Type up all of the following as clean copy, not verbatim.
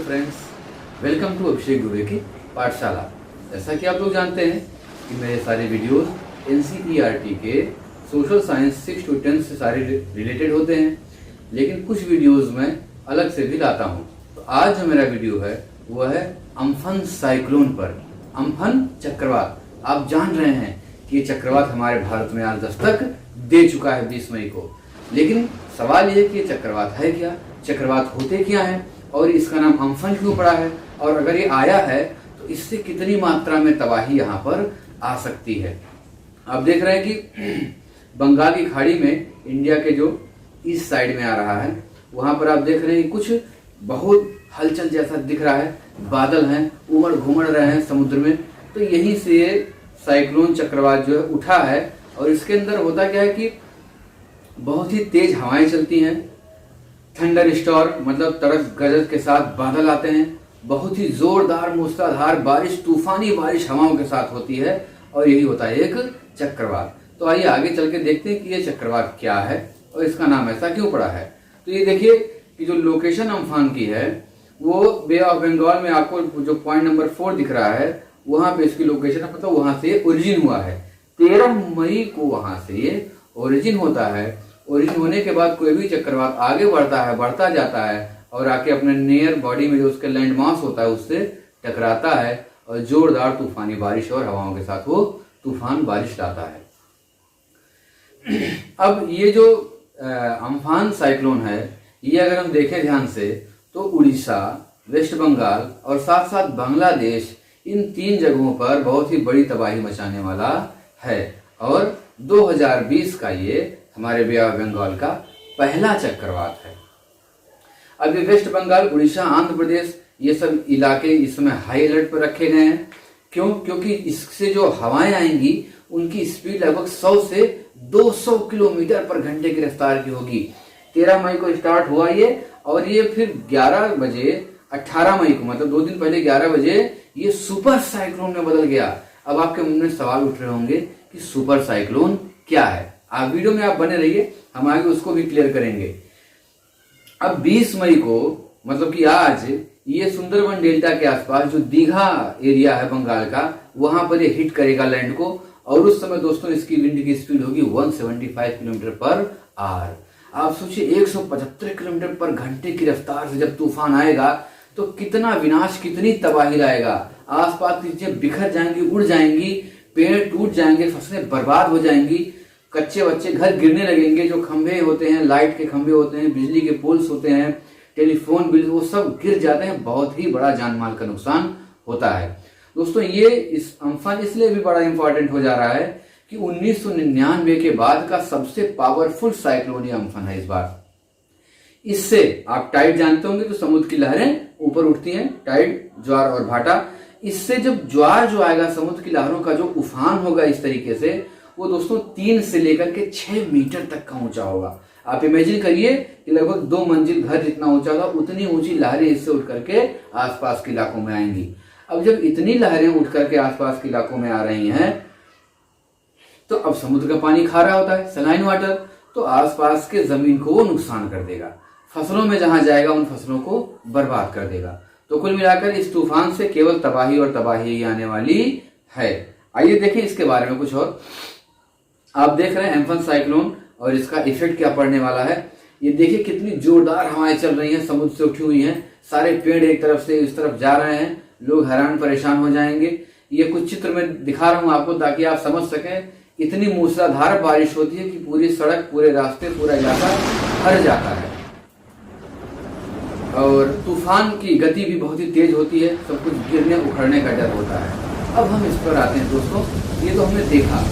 Friends, welcome to अभिषेक दुबे की पाठशाला। जैसा कि आप लोग जानते हैं कि मेरे सारे वीडियोस एनसीईआरटी के सोशल साइंस 6 to 10 से सारे रिलेटेड होते हैं, लेकिन कुछ वीडियोस में अलग से भी लाता हूं। तो आज जो मेरा वीडियो है वो है अम्फन साइक्लोन पर। अम्फन चक्रवात, आप जान रहे हैं कि ये चक्रवात हमारे भारत में आज दस्तक दे चुका है 20 मई को। लेकिन सवाल ये है कि ये चक्रवात है क्या, चक्रवात होते क्या हैं और इसका नाम अम्फन क्यों पड़ा है, और अगर ये आया है तो इससे कितनी मात्रा में तबाही यहाँ पर आ सकती है। आप देख रहे हैं कि बंगाल की खाड़ी में इंडिया के जो ईस्ट साइड में आ रहा है, वहां पर आप देख रहे हैं कुछ बहुत हलचल जैसा दिख रहा है, बादल हैं, उमड़ घुमड़ रहे हैं समुद्र में। तो यहीं से साइक्लोन चक्रवात जो है उठा है, और इसके अंदर होता क्या है कि बहुत ही तेज हवाएं चलती हैं, थंडर स्टॉर्म मतलब तड़क गरज के साथ बादल आते हैं, बहुत ही जोरदार मूसलाधार बारिश, तूफानी बारिश हवाओं के साथ होती है, और यही होता है एक चक्रवात। तो आइए आगे चल के देखते हैं कि ये चक्रवात क्या है और इसका नाम ऐसा क्यों पड़ा है। तो ये देखिए कि जो लोकेशन अम्फान की है वो बे ऑफ बंगाल में आपको जो पॉइंट नंबर 4 दिख रहा है, वहां पे इसकी लोकेशन है, मतलब वहां से ओरिजिन हुआ है। 13 मई को वहां से ये ओरिजिन होता है। ओरिजिन होने के बाद कोई भी चक्रवात आगे बढ़ता है, बढ़ता जाता है, और आके अपने नियर बॉडी में जो उसके लैंड मास होता है उससे टकराता है, और जोरदार तूफानी बारिश और हवाओं के साथ वो तूफान बारिश लाता है। अब ये जो अम्फान साइक्लोन है, ये अगर हम देखें ध्यान से तो उड़ीसा, वेस्ट बंगाल और साथ साथ बांग्लादेश, इन 3 जगहों पर बहुत ही बड़ी तबाही मचाने वाला है। और 2020 का ये हमारे बे ऑफ बंगाल का पहला चक्रवात है। अभी वेस्ट बंगाल, उड़ीसा, आंध्र प्रदेश, ये सब इलाके इस समय हाई अलर्ट पर रखे गए हैं। क्यों? क्योंकि इससे जो हवाएं आएंगी उनकी स्पीड लगभग 100 से 200 किलोमीटर पर घंटे की रफ्तार की होगी। 13 मई को स्टार्ट हुआ ये, और ये फिर 11 बजे 18 मई को, मतलब 2 दिन पहले 11 बजे ये सुपर साइक्लोन में बदल गया। अब आपके मन में सवाल उठ रहे होंगे कि सुपर साइक्लोन क्या है। आप वीडियो में आप बने रहिए, हम आगे उसको भी क्लियर करेंगे। अब 20 मई को, मतलब कि आज, ये सुंदरबन डेल्टा के आसपास जो दीघा एरिया है बंगाल का, वहां पर ये हिट करेगा लैंड को, और उस समय दोस्तों इसकी विंड की स्पीड होगी 175 किलोमीटर पर आवर। आप सोचिए 175 किलोमीटर पर घंटे की रफ्तार से जब तूफान आएगा तो कितना विनाश, कितनी तबाही लाएगा। आसपास की चीजें बिखर जाएंगी, उड़ जाएंगी, पेड़ टूट जाएंगे, फसलें बर्बाद हो जाएंगी, कच्चे बच्चे घर गिरने लगेंगे, जो खंभे होते हैं, लाइट के खंभे होते हैं, बिजली के पोल्स होते हैं, टेलीफोन बिल, वो सब गिर जाते हैं। बहुत ही बड़ा जान माल का नुकसान होता है। दोस्तों ये इस अम्फन इसलिए भी बड़ा इंपॉर्टेंट हो जा रहा है कि 1999 के बाद का सबसे पावरफुल साइक्लोन ये अम्फन है इस बार। इससे आप टाइड जानते होंगे, तो समुद्र की लहरें ऊपर उठती हैं, टाइड, ज्वार और भाटा। इससे जब ज्वार जो आएगा, समुद्र की लहरों का जो उफान होगा इस तरीके से, वो दोस्तों 3 से लेकर के 6 मीटर तक का ऊंचा होगा। आप इमेजिन करिए कि लगभग 2 मंजिल घर जितना ऊंचा होगा, उतनी ऊंची लहरें इससे उठ करके आसपास के इलाकों में आएंगी। अब जब इतनी लहरें उठ करके आसपास के इलाकों में आ रही हैं, तो अब समुद्र का पानी खारा होता है, सलाइन वाटर, तो आसपास के जमीन को वो नुकसान कर देगा। फसलों में जहां जाएगा उन फसलों को बर्बाद कर देगा। तो कुल मिलाकर इस तूफान से केवल तबाही और तबाही ही आने वाली है। आइए देखें इसके बारे में कुछ और। आप देख रहे हैं एम्फन साइक्लोन और इसका इफेक्ट क्या पड़ने वाला है। ये देखिए कितनी जोरदार हवाएं चल रही हैं, समुद्र से उठी हुई हैं, सारे पेड़ एक तरफ से इस तरफ जा रहे हैं, लोग हैरान परेशान हो जाएंगे। ये कुछ चित्र में दिखा रहा हूं आपको ताकि आप समझ सकें। इतनी मूसलाधार बारिश होती है कि पूरी सड़क, पूरे रास्ते, पूरा इलाका भर जाता है, और तूफान की गति भी बहुत ही तेज होती है, सब कुछ गिरने उखड़ने का डर होता है। अब हम इस पर आते हैं दोस्तों। ये तो हमने देखा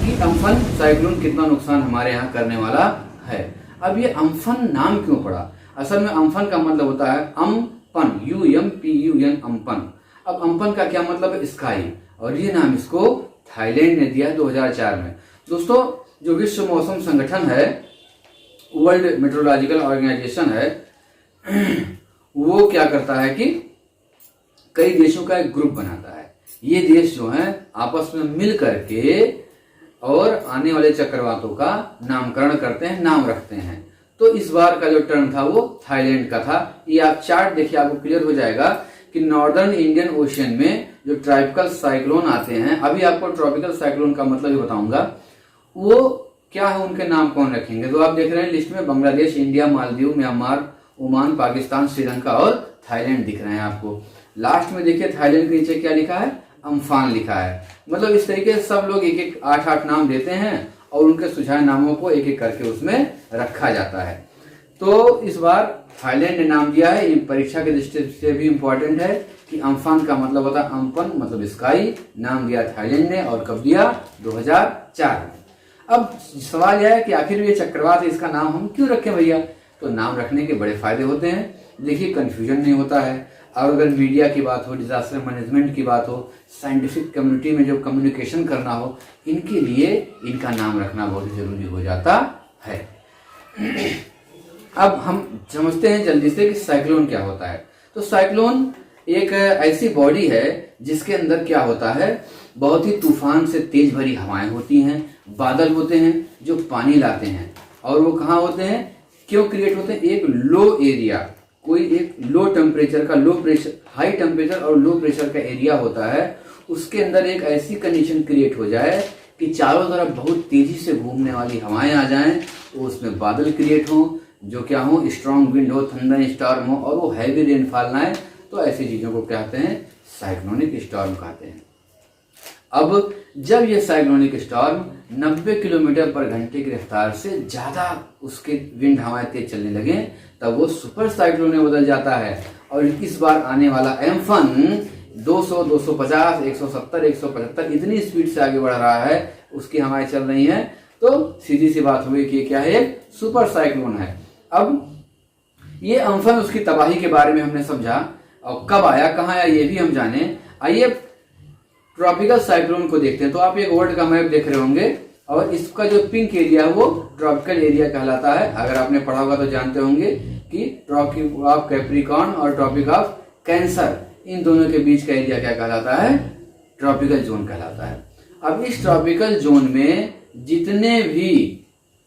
कि अम्फन साइक्लोन कितना नुकसान हमारे यहाँ करने वाला है। अब ये अम्फन नाम क्यों पड़ा? असल में अम्फन का मतलब होता है अम्पन, UMPUN, अम्पन। अब अम्पन का क्या मतलब है? स्काई, और ये नाम इसको थाईलैंड ने दिया 2004 में। दोस्तों जो विश्व मौसम संगठन है, वर्ल्ड मेट्रोलॉजिकल ऑर्गेनाइजेशन है, वो क्या करता है कि कई देशों का एक ग्रुप बनाता है। ये देश जो हैं आपस में मिल करके और आने वाले चक्रवातों का नामकरण करते हैं, नाम रखते हैं। तो इस बार का जो टर्न था वो थाईलैंड का था। ये आप चार्ट देखिए, आपको क्लियर हो जाएगा कि नॉर्दर्न इंडियन ओशियन में जो ट्रॉपिकल साइक्लोन आते हैं, अभी आपको ट्रॉपिकल साइक्लोन का मतलब भी बताऊंगा, वो क्या है, उनके नाम कौन रखेंगे। तो आप देख रहे हैं लिस्ट में Bangladesh, India, Maldives, Myanmar, Oman, Pakistan, Sri Lanka और थाईलैंड दिख रहे हैं आपको। लास्ट में देखिए थाईलैंड के नीचे क्या लिखा है, अम्फान लिखा है। मतलब इस तरीके से सब लोग एक एक 8-8 नाम देते हैं और उनके सुझाए नामों को एक एक करके उसमें रखा जाता है। तो इस बार थाईलैंड ने नाम दिया है। ये परीक्षा की दृष्टि से भी इंपॉर्टेंट है कि अम्फान का मतलब होता है अम्पन, मतलब स्काई। नाम दिया थाईलैंड ने, और कब दिया, 2004 में। अब सवाल यह है कि आखिर ये चक्रवात है, इसका नाम हम क्यों रखें भैया। तो नाम रखने के बड़े फायदे होते हैं। देखिए कंफ्यूजन नहीं होता है, और अगर मीडिया की बात हो, डिजास्टर मैनेजमेंट की बात हो, साइंटिफिक कम्युनिटी में जो कम्युनिकेशन करना हो, इनके लिए इनका नाम रखना बहुत ही जरूरी हो जाता है। अब हम समझते हैं जल्दी से कि साइक्लोन क्या होता है। तो साइक्लोन एक ऐसी बॉडी है जिसके अंदर क्या होता है, बहुत ही तूफान से तेज भरी हवाएं होती हैं, बादल होते हैं जो पानी लाते हैं। और वो कहाँ होते हैं, क्यों क्रिएट होते हैं, एक लो एरिया, कोई एक लो टेम्परेचर का, लो प्रेशर, हाई टेम्परेचर और लो प्रेशर का एरिया होता है, उसके अंदर एक ऐसी कंडीशन क्रिएट हो जाए कि चारों तरफ बहुत तेजी से घूमने वाली हवाएं आ जाएं, तो उसमें बादल क्रिएट हो, जो क्या हो, स्ट्रॉन्ग विंड हो, थंडर स्टॉर्म हो, और वो हैवी रेनफॉल ना आए, तो ऐसी चीजों को कहते हैं साइक्लोनिक स्टॉर्म कहते हैं। अब जब ये साइक्लोनिक स्टॉर्म 90 किलोमीटर पर घंटे की रफ्तार से ज्यादा उसके विंड हवाएं तेज चलने लगे, तब वो सुपर साइक्लोन में बदल जाता है। और इस बार आने वाला एम्फन 200, 250, 170, 175 इतनी स्पीड से आगे बढ़ रहा है, उसकी हवाएं चल रही हैं, तो सीधी सी बात हुई कि क्या है, एक सुपर साइक्लोन है। अब ये एम्फन, उसकी तबाही के बारे में हमने समझा, और कब आया, कहाँ आया, ये भी हम जाने। आइए ट्रॉपिकल साइक्लोन को देखते हैं। तो आप एक वर्ल्ड का मैप देख रहे होंगे, और इसका जो पिंक एरिया है वो ट्रॉपिकल एरिया कहलाता है। अगर आपने पढ़ा होगा तो जानते होंगे कि ट्रॉपिक ऑफ कैप्रिकॉर्न और ट्रॉपिक ऑफ कैंसर, इन दोनों के बीच का एरिया क्या कहलाता है, ट्रॉपिकल जोन कहलाता है। अब इस ट्रॉपिकल जोन में जितने भी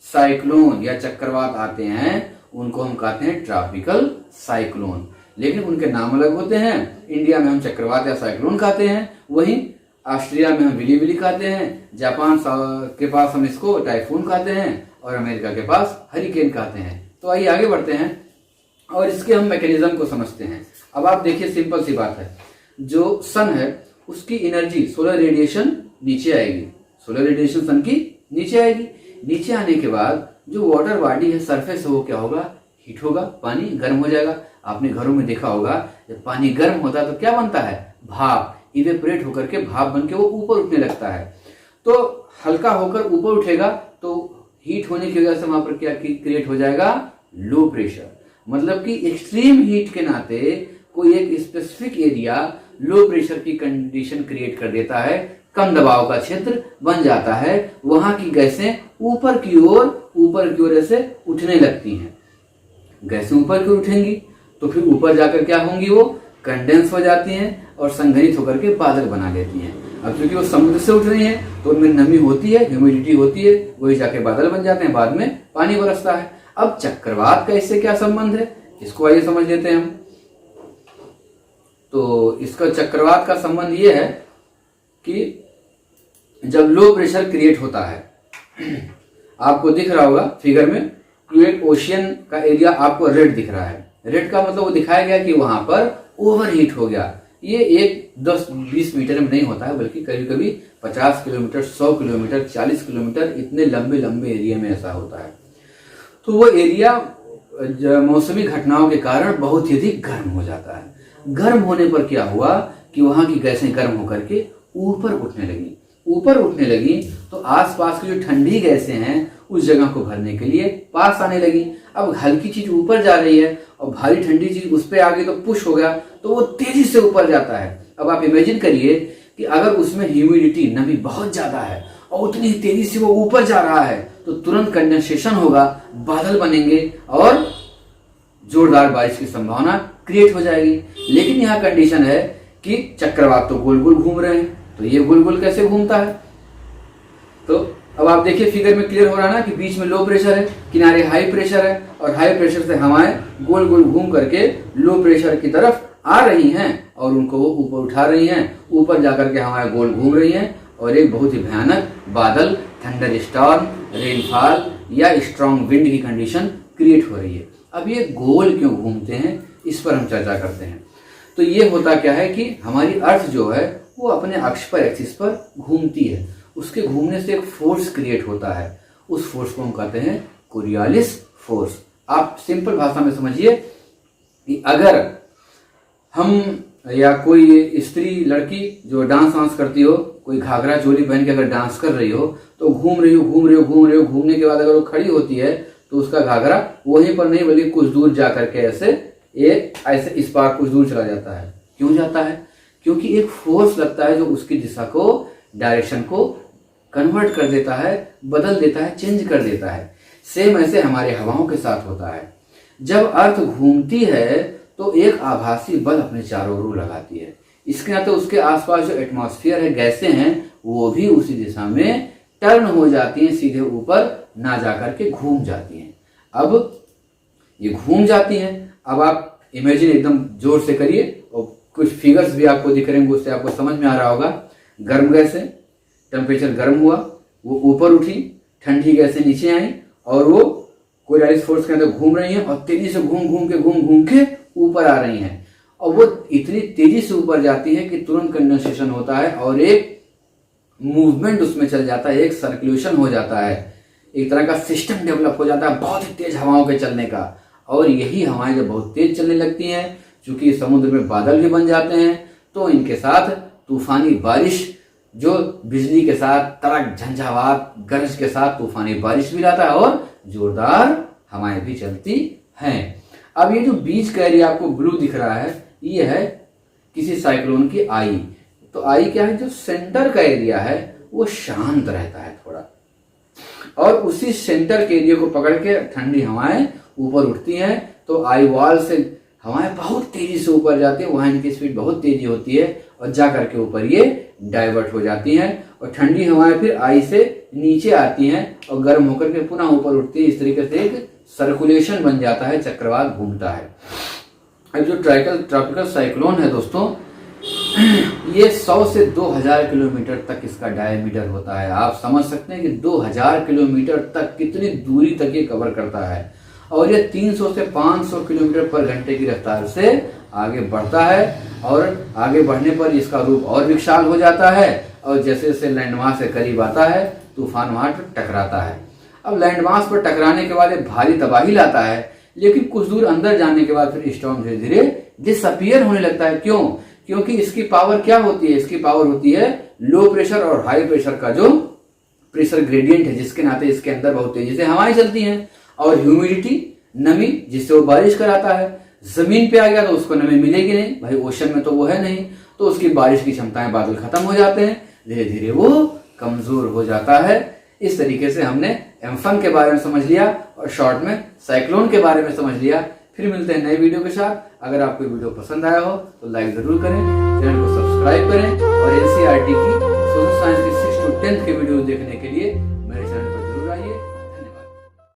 साइक्लोन या चक्रवात आते हैं उनको हम कहते हैं ट्रॉपिकल साइक्लोन, लेकिन उनके नाम अलग होते हैं। इंडिया में हम चक्रवात या साइक्लोन कहते हैं, वहीं ऑस्ट्रेलिया में हम विली विली कहते हैं, जापान के पास हम इसको टाइफून कहते हैं, और अमेरिका के पास हरिकेन कहते हैं। तो आइए आगे बढ़ते हैं और इसके हम मैकेनिज्म को समझते हैं। अब आप देखिए, सिंपल सी बात है, जो सन है उसकी एनर्जी, सोलर रेडिएशन नीचे आएगी, सोलर रेडिएशन सन की नीचे आएगी। नीचे आने के बाद जो वाटर बॉडी है सरफेस, वो क्या होगा, हीट होगा, पानी गर्म हो जाएगा। आपने घरों में देखा होगा, जब पानी गर्म होता है तो क्या बनता है, भाप, इवेपोरेट होकर के भाप बन के वो ऊपर उठने लगता है। तो हल्का होकर ऊपर उठेगा तो हीट होने की वजह से वहां पर क्या क्रिएट हो जाएगा, लो प्रेशर। मतलब कि एक्सट्रीम हीट के नाते कोई एक स्पेसिफिक एरिया लो प्रेशर की कंडीशन क्रिएट कर देता है, कम दबाव का क्षेत्र बन जाता है, वहां की गैसें ऊपर की ओर ऐसे उठने लगती हैं। गैसें ऊपर की ओर उठेंगी तो फिर ऊपर जाकर क्या होंगी, वो कंडेंस हो जाती हैं और संघनित होकर के बादल बना लेती हैं। अब क्योंकि वो समुद्र से उठ रही हैं तो उनमें नमी होती है, ह्यूमिडिटी होती है, वही जाके बादल बन जाते हैं, बाद में पानी बरसता है। अब चक्रवात का इससे क्या संबंध है, इसको आइए समझ लेते हैं हम। तो इसका चक्रवात का संबंध ये है कि जब लो प्रेशर क्रिएट होता है, आपको दिख रहा होगा फिगर में कि एक ओशियन का एरिया आपको रेड दिख रहा है। रेड का मतलब वो दिखाया गया कि वहां पर ओवर हीट हो गया। ये एक 10-20 मीटर में नहीं होता है, बल्कि कभी कभी 50 किलोमीटर, 100 किलोमीटर, 40 किलोमीटर, इतने लंबे लंबे एरिया में ऐसा होता है। तो वो एरिया मौसमी घटनाओं के कारण बहुत ही अधिक गर्म हो जाता है। गर्म होने पर क्या हुआ कि वहां की गैसें गर्म होकर के ऊपर उठने लगी तो आसपास की जो ठंडी गैसें हैं उस जगह को भरने के लिए पास आने लगी। अब हल्की चीज ऊपर जा रही है और भारी ठंडी चीज उस पर आ गई तो पुश हो गया, तो वो तेजी से ऊपर जाता है। अब आप इमेजिन करिए कि अगर उसमें ह्यूमिडिटी, नमी बहुत ज्यादा है और उतनी तेजी से वो ऊपर जा रहा है तो तुरंत कंडेंसेशन होगा, बादल बनेंगे और जोरदार बारिश की संभावना क्रिएट हो जाएगी। लेकिन यहाँ कंडीशन है कि चक्रवात तो गोल गोल घूम रहे हैं, तो ये गोल गोल कैसे घूमता है, तो अब आप देखिए फिगर में क्लियर हो रहा है ना कि बीच में लो प्रेशर है, किनारे हाई प्रेशर है, और हाई प्रेशर से हवाएं गोल गोल घूम करके लो प्रेशर की तरफ आ रही हैं और उनको वो ऊपर उठा रही हैं। ऊपर जाकर के हवाएं गोल घूम रही हैं और एक बहुत ही भयानक बादल, थंडर स्टॉर्म, रेनफॉल या स्ट्रॉन्ग विंड की कंडीशन क्रिएट हो रही है। अब ये गोल क्यों घूमते हैं, इस पर हम चर्चा करते हैं। तो ये होता क्या है कि हमारी अर्थ जो है वो अपने अक्ष पर, एक्सिस पर घूमती है। उसके घूमने से एक फोर्स क्रिएट होता है, उस फोर्स को हम कहते हैं कोरियोलिस फोर्स। आप सिंपल भाषा में समझिए कि अगर हम या कोई स्त्री लड़की जो डांस वांस करती हो, कोई घाघरा चोली पहन के अगर डांस कर रही हो तो घूम रही हो, घूमने के बाद अगर वो खड़ी होती है तो उसका घाघरा वहीं पर नहीं बल्कि कुछ दूर जा करके ऐसे इस पार कुछ दूर चला जाता है। क्यों जाता है? क्योंकि एक फोर्स लगता है जो उसकी दिशा को, डायरेक्शन को कन्वर्ट कर देता है, बदल देता है, चेंज कर देता है। सेम ऐसे हमारे हवाओं के साथ होता है। जब अर्थ घूमती है तो एक आभासी बल अपने चारों ओर लगाती है। इसके नाते उसके आसपास जो एटमॉस्फेयर है, गैसें हैं, वो भी उसी दिशा में टर्न हो जाती हैं, सीधे ऊपर ना जाकर के घूम जाती हैं। अब ये घूम जाती हैं। अब आप इमेजिन एकदम जोर से करिए और कुछ फिगर्स भी आपको दिख रहे हैं, उससे आपको समझ में आ रहा होगा। गर्म गैसें, टेम्परेचर गर्म हुआ, वो ऊपर उठी, ठंडी गैसें नीचे आई और वो कोरियोलिस फोर्स के अंदर घूम रही हैं और तेजी से घूम के ऊपर आ रही हैं। और वो इतनी तेजी से ऊपर जाती है कि तुरंत कंडेंसेशन होता है और एक मूवमेंट उसमें चल जाता है, एक सर्कुलेशन हो जाता है, एक तरह का सिस्टम डेवलप हो जाता है बहुत ही तेज हवाओं के चलने का। और यही हवाएं जब बहुत तेज चलने लगती हैं, चूंकि समुद्र में बादल भी बन जाते हैं, तो इनके साथ तूफानी बारिश, जो बिजली के साथ तड़क झंझावात गरज के साथ तूफानी बारिश भी लाता है और जोरदार हवाएं भी चलती हैं। अब ये जो बीच का एरिया आपको ब्लू दिख रहा है, ये है किसी साइक्लोन की आई। तो आई क्या है? जो सेंटर का एरिया है वो शांत रहता है थोड़ा, और उसी सेंटर के एरिया को पकड़ के ठंडी हवाएं ऊपर उठती हैं। तो आई वॉल से हवाएं बहुत तेजी से ऊपर जाती है, वहां इनकी स्पीड बहुत तेजी होती है और जा करके ऊपर ये डाइवर्ट हो जाती हैं और ठंडी हवाएं फिर आई से नीचे आती हैं और गर्म होकर के पुनः ऊपर उठती है। इस तरीके से एक सर्कुलेशन बन जाता है, चक्रवात घूमता है। अब जो ट्रॉपिकल साइक्लोन है दोस्तों, ये 100 से 2000 किलोमीटर तक इसका डायमीटर होता है। आप समझ सकते हैं कि 2000 किलोमीटर तक कितनी दूरी तक ये कवर करता है और ये 300 से 500 किलोमीटर पर घंटे की रफ्तार से आगे बढ़ता है और आगे बढ़ने पर इसका रूप और विशाल हो जाता है और जैसे जैसे लैंडमास से करीब आता है तूफान वहां टकराता है। अब लैंडमास पर टकराने के बाद ये भारी तबाही लाता है, लेकिन कुछ दूर अंदर जाने के बाद फिर स्टॉर्म धीरे धीरे डिसअपियर होने लगता है। क्यों? क्योंकि इसकी पावर क्या होती है? इसकी पावर होती है लो प्रेशर और हाई प्रेशर का जो प्रेशर ग्रेडियंट है, जिसके नाते इसके अंदर बहुत तेजी से हवाएं चलती हैं, और ह्यूमिडिटी, नमी, जिससे वो बारिश कराता है। जमीन पे आ गया तो उसको नमी मिलेगी नहीं, भाई ओशन में तो वो है नहीं, तो उसकी बारिश की क्षमताएं, बादल खत्म हो जाते हैं, धीरे धीरे वो कमजोर हो जाता है। इस तरीके से हमने एम्फन के बारे में समझ लिया और शॉर्ट में साइक्लोन के बारे में समझ लिया। फिर मिलते हैं नई वीडियो के साथ। अगर आपको वीडियो पसंद आया हो तो लाइक जरूर करें, चैनल को सब्सक्राइब करें और एनसीईआरटी की सोशल साइंस की 6 to 10th के वीडियो देखने के लिए